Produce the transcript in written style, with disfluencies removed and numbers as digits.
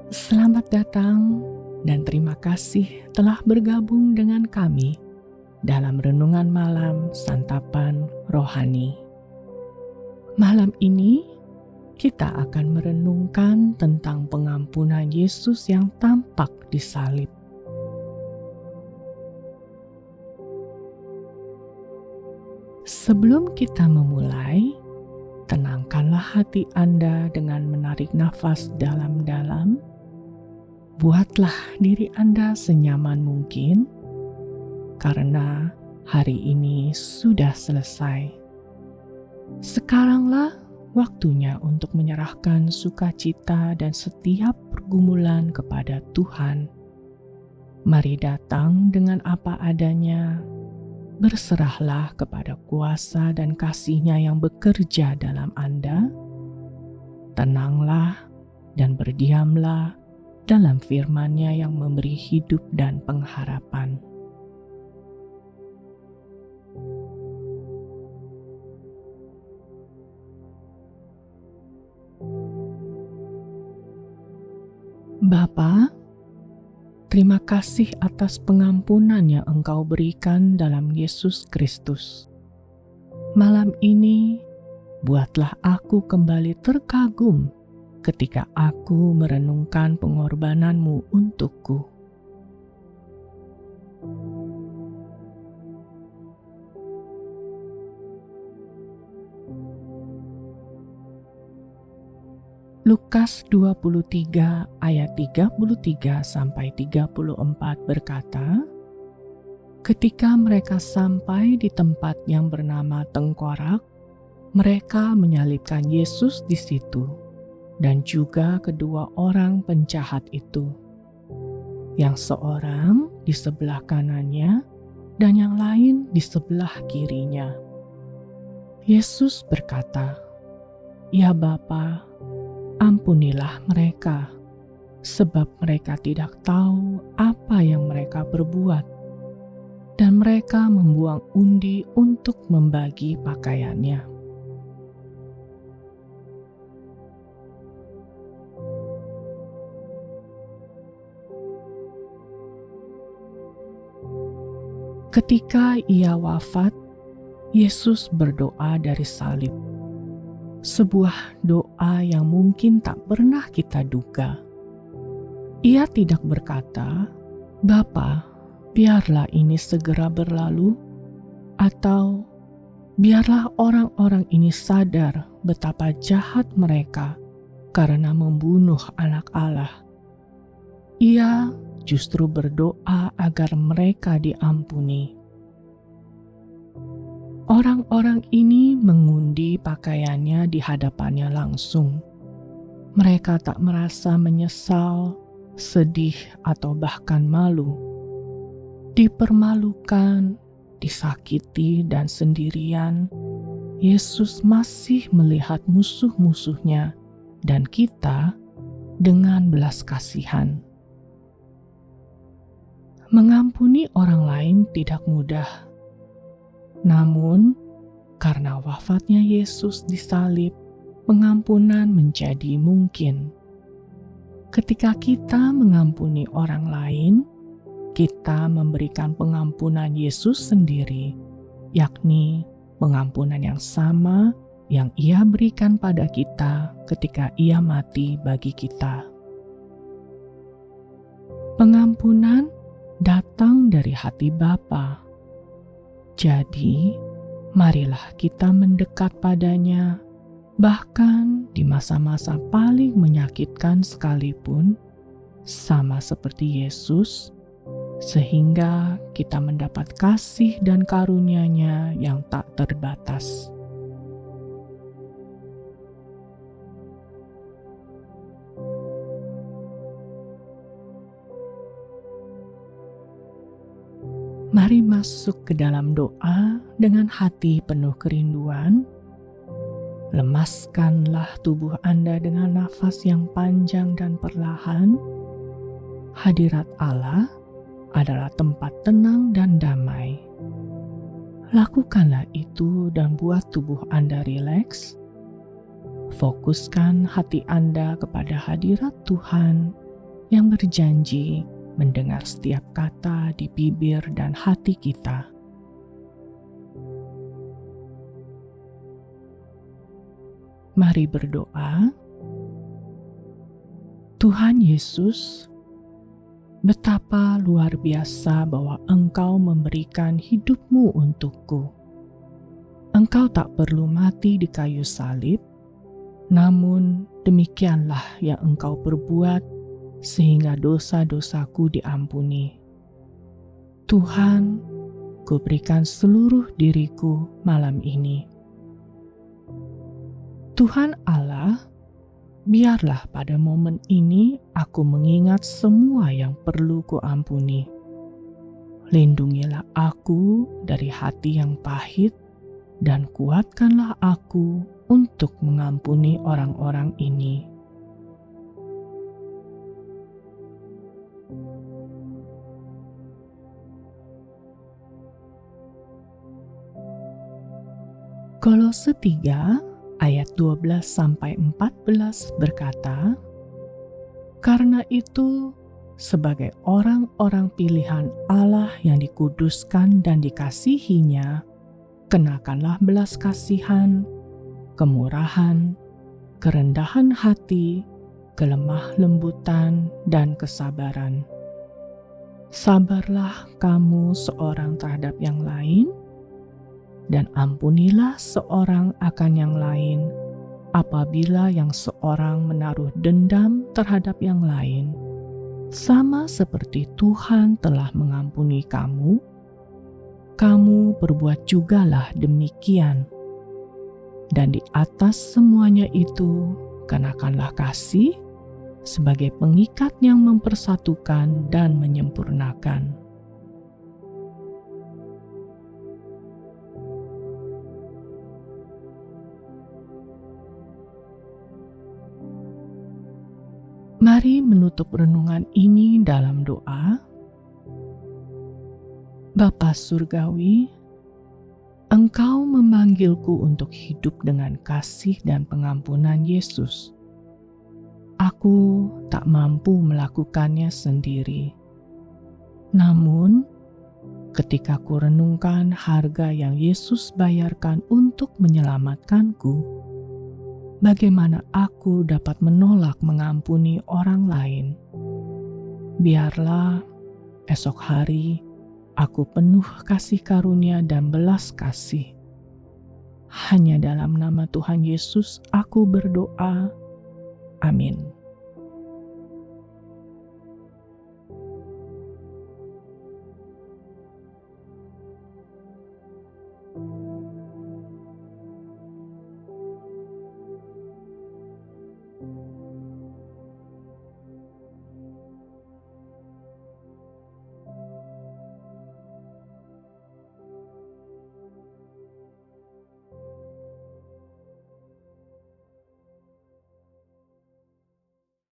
Selamat datang dan terima kasih telah bergabung dengan kami dalam renungan malam santapan rohani. Malam ini kita akan merenungkan tentang pengampunan Yesus yang tampak di salib. Sebelum kita memulai, tenangkanlah hati Anda dengan menarik nafas dalam-dalam. Buatlah diri Anda senyaman mungkin, karena hari ini sudah selesai. Sekaranglah waktunya untuk menyerahkan sukacita dan setiap pergumulan kepada Tuhan. Mari datang dengan apa adanya. Berserahlah kepada kuasa dan kasih-Nya yang bekerja dalam Anda. Tenanglah dan berdiamlah dalam firman-Nya yang memberi hidup dan pengharapan. Bapa, terima kasih atas pengampunan yang Engkau berikan dalam Yesus Kristus. Malam ini, buatlah aku kembali terkagum ketika aku merenungkan pengorbanan-Mu untukku. Lukas 23 ayat 33 sampai 34 berkata, ketika mereka sampai di tempat yang bernama Tengkorak, mereka menyalibkan Yesus di situ, dan juga kedua orang penjahat itu, yang seorang di sebelah kanannya dan yang lain di sebelah kirinya. Yesus berkata, "Ya Bapa, ampunilah mereka, sebab mereka tidak tahu apa yang mereka perbuat." Dan mereka membuang undi untuk membagi pakaiannya. Ketika Ia wafat, Yesus berdoa dari salib. Sebuah doa yang mungkin tak pernah kita duga. Ia tidak berkata, "Bapa, biarlah ini segera berlalu," atau "Biarlah orang-orang ini sadar betapa jahat mereka karena membunuh anak Allah." Ia justru berdoa agar mereka diampuni. Orang-orang ini mengundi pakaiannya di hadapannya langsung. Mereka tak merasa menyesal, sedih, atau bahkan malu. Dipermalukan, disakiti, dan sendirian, Yesus masih melihat musuh-musuhnya dan kita dengan belas kasihan. Mengampuni orang lain tidak mudah. Namun, karena wafatnya Yesus di salib, pengampunan menjadi mungkin. Ketika kita mengampuni orang lain, kita memberikan pengampunan Yesus sendiri, yakni pengampunan yang sama yang Ia berikan pada kita ketika Ia mati bagi kita. Pengampunan datang dari hati Bapa. Jadi, marilah kita mendekat padanya, bahkan di masa-masa paling menyakitkan sekalipun, sama seperti Yesus, sehingga kita mendapat kasih dan karunia-Nya yang tak terbatas. Mari masuk ke dalam doa dengan hati penuh kerinduan. Lemaskanlah tubuh Anda dengan nafas yang panjang dan perlahan. Hadirat Allah adalah tempat tenang dan damai. Lakukanlah itu dan buat tubuh Anda rileks. Fokuskan hati Anda kepada hadirat Tuhan yang berjanji mendengar setiap kata di bibir dan hati kita. Mari berdoa. Tuhan Yesus, betapa luar biasa bahwa Engkau memberikan hidup-Mu untukku. Engkau tak perlu mati di kayu salib, namun demikianlah yang Engkau perbuat sehingga dosa-dosaku diampuni. Tuhan, kuberikan seluruh diriku malam ini. Tuhan Allah, biarlah pada momen ini aku mengingat semua yang perlu kuampuni. Lindungilah aku dari hati yang pahit dan kuatkanlah aku untuk mengampuni orang-orang ini. Kolose 3 ayat 12-14 berkata, "Karena itu, sebagai orang-orang pilihan Allah yang dikuduskan dan dikasihinya, kenakanlah belas kasihan, kemurahan, kerendahan hati, kelemah lembutan, dan kesabaran. Sabarlah kamu seorang terhadap yang lain, dan ampunilah seorang akan yang lain apabila yang seorang menaruh dendam terhadap yang lain, sama seperti Tuhan telah mengampuni kamu, kamu berbuat jugalah demikian. Dan di atas semuanya itu, kenakanlah kasih sebagai pengikat yang mempersatukan dan menyempurnakan." Mari menutup renungan ini dalam doa. Bapa Surgawi, Engkau memanggilku untuk hidup dengan kasih dan pengampunan Yesus. Aku tak mampu melakukannya sendiri. Namun, ketika ku renungkan harga yang Yesus bayarkan untuk menyelamatkanku, bagaimana aku dapat menolak mengampuni orang lain? Biarlah esok hari aku penuh kasih karunia dan belas kasih. Hanya dalam nama Tuhan Yesus aku berdoa. Amin.